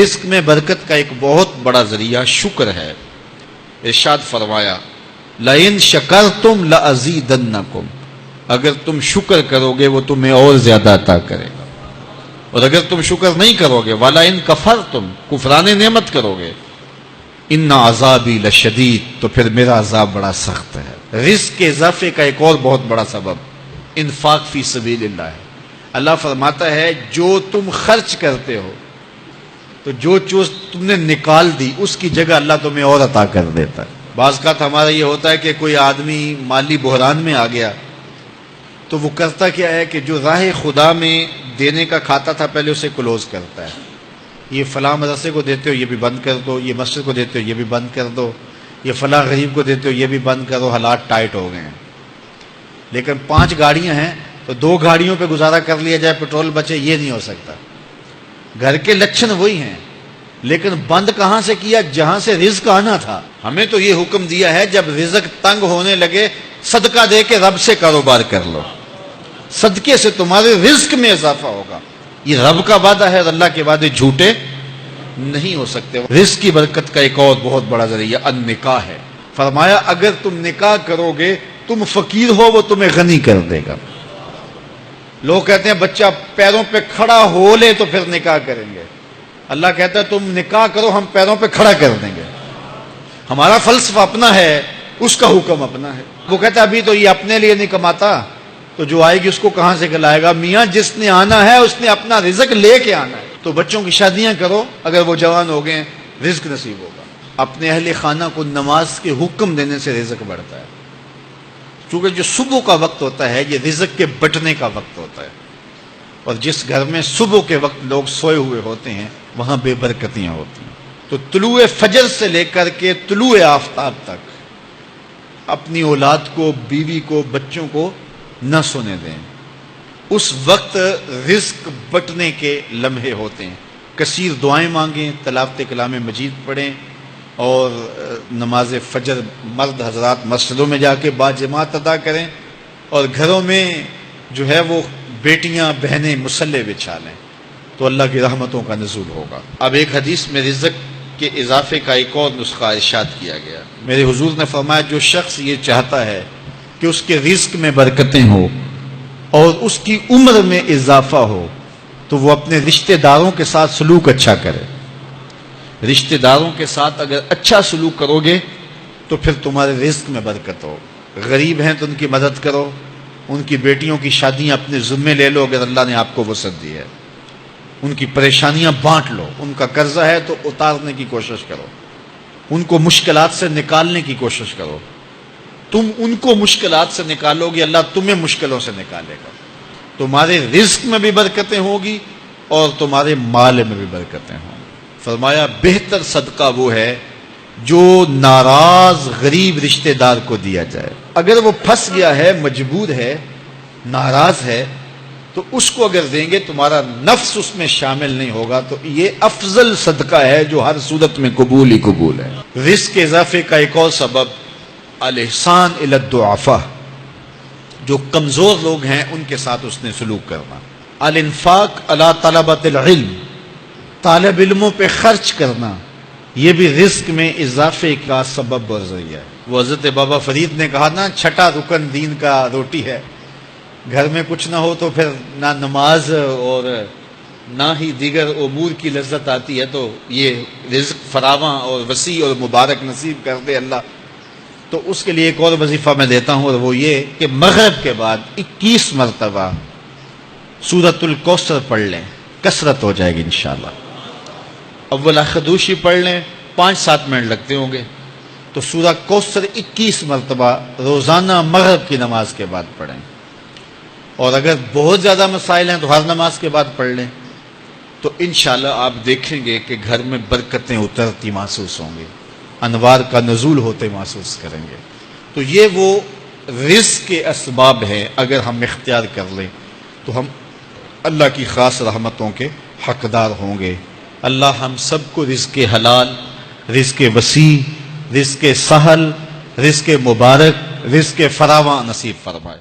رزق میں برکت کا ایک بہت بڑا ذریعہ شکر ہے۔ ارشاد فرمایا لَإِن شَكَرْتُمْ لَأَزِيدَنَّكُمْ، اگر تم شکر کرو گے وہ تمہیں اور زیادہ عطا کرے گا، اور اگر تم شکر نہیں کرو گے وَلَئِن كَفَرْتُمْ، کفران نعمت کرو گے، إِنَّ عَذَابِي لَشَدِيدٌ، تو پھر میرا عذاب بڑا سخت ہے۔ رزق کے اضافے کا ایک اور بہت بڑا سبب انفاق فی سبیل اللہ ہے۔ اللہ فرماتا ہے جو تم خرچ کرتے ہو تو جو چیز تم نے نکال دی اس کی جگہ اللہ تمہیں اور عطا کر دیتا ہے۔ بعض کا ہمارا یہ ہوتا ہے کہ کوئی آدمی مالی بحران میں آ گیا تو وہ کرتا کیا ہے کہ جو راہ خدا میں دینے کا کھاتا تھا پہلے اسے کلوز کرتا ہے، یہ فلاں مدرسے کو دیتے ہو یہ بھی بند کر دو، یہ مسجد کو دیتے ہو یہ بھی بند کر دو، یہ فلاں غریب کو دیتے ہو یہ بھی بند کرو، حالات ٹائٹ ہو گئے ہیں۔ لیکن 5 گاڑیاں ہیں تو 2 گاڑیوں پہ گزارا کر لیا جائے، پیٹرول بچے، یہ نہیں ہو سکتا۔ گھر کے لچھن وہی ہیں، لیکن بند کہاں سے کیا؟ جہاں سے رزق آنا تھا۔ ہمیں تو یہ حکم دیا ہے جب رزق تنگ ہونے لگے صدقہ دے کے رب سے کاروبار کر لو، صدقے سے تمہارے رزق میں اضافہ ہوگا۔ یہ رب کا وعدہ ہے اور اللہ کے وعدے جھوٹے نہیں ہو سکتے۔ رزق کی برکت کا ایک اور بہت بڑا ذریعہ النکاح ہے۔ فرمایا اگر تم نکاح کرو گے، تم فقیر ہو وہ تمہیں غنی کر دے گا۔ لوگ کہتے ہیں بچہ پیروں پہ کھڑا ہو لے تو پھر نکاح کریں گے، اللہ کہتا ہے تم نکاح کرو ہم پیروں پہ کھڑا کر دیں گے۔ ہمارا فلسفہ اپنا ہے، اس کا حکم اپنا ہے۔ وہ کہتا ہے ابھی تو یہ اپنے لیے نہیں کماتا تو جو آئے گی اس کو کہاں سے کھلائے گا؟ میاں جس نے آنا ہے اس نے اپنا رزق لے کے آنا ہے۔ تو بچوں کی شادیاں کرو، اگر وہ جوان ہو گئے رزق نصیب ہوگا۔ اپنے اہل خانہ کو نماز کے حکم دینے سے رزق بڑھتا ہے، چونکہ جو صبح کا وقت ہوتا ہے یہ رزق کے بٹنے کا وقت ہوتا ہے، اور جس گھر میں صبح کے وقت لوگ سوئے ہوئے ہوتے ہیں وہاں بے برکتیاں ہوتی ہیں۔ تو طلوع فجر سے لے کر کے طلوع آفتاب تک اپنی اولاد کو، بیوی کو، بچوں کو نہ سونے دیں۔ اس وقت رزق بٹنے کے لمحے ہوتے ہیں۔ کثیر دعائیں مانگیں، تلاوت کلام مجید پڑھیں، اور نماز فجر مرد حضرات مسجدوں میں جا کے باجماعت ادا کریں، اور گھروں میں جو ہے وہ بیٹیاں بہنیں مصلے بچھا لیں تو اللہ کی رحمتوں کا نزول ہوگا۔ اب ایک حدیث میں رزق کے اضافے کا ایک اور نسخہ ارشاد کیا گیا۔ میرے حضور نے فرمایا جو شخص یہ چاہتا ہے کہ اس کے رزق میں برکتیں ہو اور اس کی عمر میں اضافہ ہو تو وہ اپنے رشتہ داروں کے ساتھ سلوک اچھا کرے۔ رشتہ داروں کے ساتھ اگر اچھا سلوک کرو گے تو پھر تمہارے رزق میں برکت ہو۔ غریب ہیں تو ان کی مدد کرو، ان کی بیٹیوں کی شادیاں اپنے ذمے لے لو اگر اللہ نے آپ کو وسعت دی ہے، ان کی پریشانیاں بانٹ لو، ان کا قرضہ ہے تو اتارنے کی کوشش کرو، ان کو مشکلات سے نکالنے کی کوشش کرو۔ تم ان کو مشکلات سے نکالو گے، اللہ تمہیں مشکلوں سے نکالے گا۔ تمہارے رزق میں بھی برکتیں ہوگی اور تمہارے مال میں بھی برکتیں ہوں۔ فرمایا بہتر صدقہ وہ ہے جو ناراض غریب رشتہ دار کو دیا جائے۔ اگر وہ پھنس گیا ہے، مجبور ہے، ناراض ہے، تو اس کو اگر دیں گے تمہارا نفس اس میں شامل نہیں ہوگا، تو یہ افضل صدقہ ہے جو ہر صورت میں قبول ہی قبول ہے۔ رزق کے اضافے کا ایک اور سبب الاحسان الی الضعفاء، جو کمزور لوگ ہیں ان کے ساتھ اس نے سلوک کرنا۔ الانفاق علی طلبۃ العلم، طالب علموں پہ خرچ کرنا، یہ بھی رزق میں اضافے کا سبب اور ذریعہ ہے۔ وہ حضرت بابا فرید نے کہا نا 6واں رکن دین کا روٹی ہے۔ گھر میں کچھ نہ ہو تو پھر نہ نماز اور نہ ہی دیگر امور کی لذت آتی ہے، تو یہ رزق فراواں اور وسیع اور مبارک نصیب کر دے اللہ۔ تو اس کے لیے ایک اور وظیفہ میں دیتا ہوں، اور وہ یہ کہ مغرب کے بعد 21 مرتبہ سورۃ الکوثر پڑھ لیں، کثرت ہو جائے گی انشاءاللہ۔ اول خدوشی پڑھ لیں، 5-7 منٹ لگتے ہوں گے، تو سورہ کوثر 21 مرتبہ روزانہ مغرب کی نماز کے بعد پڑھیں، اور اگر بہت زیادہ مسائل ہیں تو ہر نماز کے بعد پڑھ لیں، تو انشاءاللہ آپ دیکھیں گے کہ گھر میں برکتیں اترتی محسوس ہوں گی، انوار کا نزول ہوتے محسوس کریں گے۔ تو یہ وہ رزق کے اسباب ہیں، اگر ہم اختیار کر لیں تو ہم اللہ کی خاص رحمتوں کے حقدار ہوں گے۔ اللہ ہم سب کو رزق حلال، رزق وسیع، رزق سہل، رزق مبارک، رزق فراواں نصیب فرمائے۔